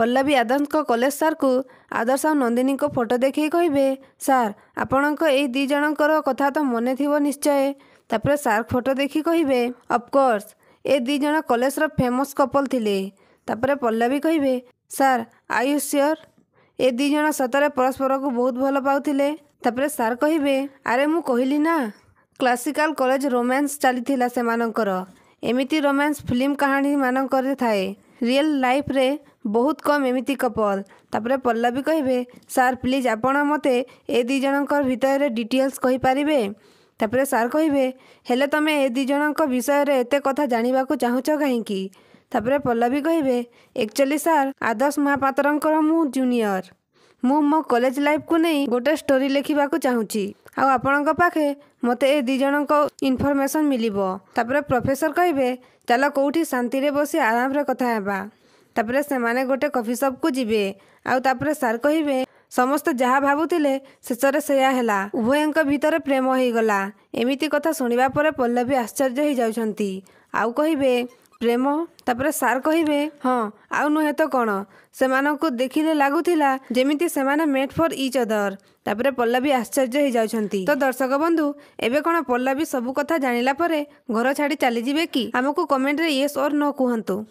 पल्लवी आदर्श college सार को आदर्श और नंदिनी को फोटो देखिए कहे सार आपणक ये दी जनकर कथा तो मन थी निश्चय। तापर सार फोटो देखी कहे ऑफकोर्स ए दी जन कॉलेज रो फेमस कपल थिले। तापर पल्लवी कहे सार आई यू श्योर ए दी जन सतरे परस्पर को बहुत भल पाउथिले। तापर सार कहे अरे मु कहली ना क्लासिकल कॉलेज रोमांस चली सेमानकर एमिति रोमांस फिल्म कहानी मानकर थाए रियल लाइफ रे बहुत कम एमिति कपल। तापर पल्लवी कहे सार प्लीज आपण मते ए दी जनकर भितर डिटेल्स कहि पारिबे। तापर सार कहे हेले तमे ए दी जनक विषय रे एते कथा जानिबा को चाहुछ काहेकि। तापर पल्लवी कहे एक्चुअली सार आदर्श महापात्रंकर मु जूनियर मु मो कॉलेज लाइफ को नहीं गोटे स्टोरी लिखा चाहूँगी आउ आपणक पाखे मते ए दी जनक इनफॉरमेशन मिलिबो। तापर प्रोफेसर कहे चल कौटी शांति रे बसी आराम रे कथा हेबा। तापर से माने गोटे कॉफी शॉप को जिबे आउ तापर सार कहे समस्त जहाँ भावुतिले शेषरे सेया हेला उभयंक भितर प्रेम हो गला। एमिति कथा सुनिबा परे पल्लवी आश्चर्य हो जाउछंती आउ कहे प्रेम। तापर सार कहे हाँ आउ नुहे तो कौन सेमानंकु देखिले लागुथिला जेमिति सेमाने मेट फॉर ईच अदर। तापर पल्लवी आश्चर्य हो जाउछंती। तो दर्शक बंधु एबे कौन पल्लवी सबु कथा जानिला परे घर छाड़ी चली जिबे कि? हमकु कमेंट रे येस और नो कुहंतु।